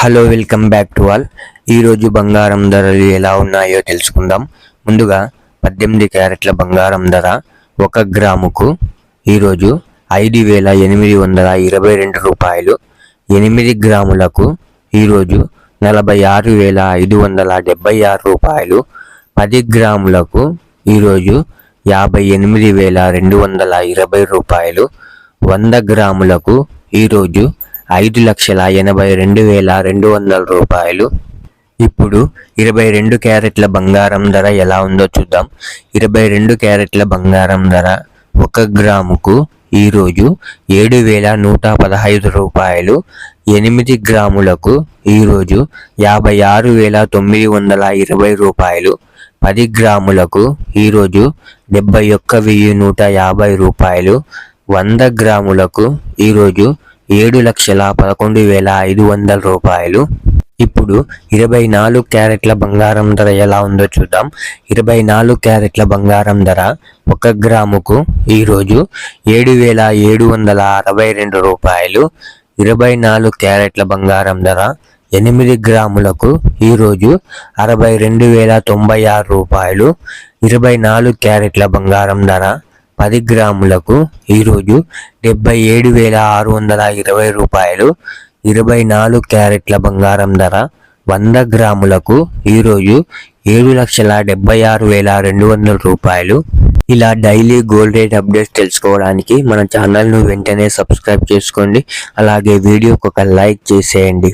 Hello welcome back to all. ఈరోజు బంగారం ధరలు ఎలా ఉన్నాయో తెలుసుకుందాం. ముందుగా 18 క్యారెట్ల బంగారం ధర 1 గ్రాముకు ఈరోజు 5,822 రూపాయలు. 8 గ్రాములకు ఈరోజు 46,576 రూపాయలు. 10 గ్రాములకు ఈరోజు 58,220 రూపాయలు. 100 గ్రాములకు ఈరోజు 5,82,200 రూపాయలు. ఇప్పుడు 22 క్యారెట్ల బంగారం ధర ఎలా ఉందో చూద్దాం. 22 క్యారెట్ల బంగారం ధర 1 గ్రాముకు ఈరోజు 7,115 రూపాయలు. 8 గ్రాములకు ఈరోజు 56,920 రూపాయలు. 10 గ్రాములకు ఈరోజు 71,150 రూపాయలు. 100 గ్రాములకు ఈరోజు 7,11,500 రూపాయలు. ఇప్పుడు 24 క్యారెట్ల బంగారం ధర ఎలా ఉందో చూద్దాం. 24 క్యారెట్ల బంగారం ధర 1 గ్రాముకు ఈరోజు 7,762 రూపాయలు. 24 క్యారెట్ల బంగారం ధర 8 గ్రాములకు ఈరోజు 62,096 రూపాయలు. 24 క్యారెట్ల బంగారం ధర 10 గ్రాములకు ఈరోజు 77,620 రూపాయలు. 24 క్యారెట్ల బంగారం ధర 100 గ్రాములకు ఈరోజు 7,76,200 రూపాయలు. ఇలా డైలీ గోల్డ్ రేట్ అప్డేట్స్ తెలుసుకోవడానికి మన ఛానల్ను వెంటనే సబ్స్క్రైబ్ చేసుకోండి. అలాగే వీడియోకి ఒక లైక్ చేసేయండి.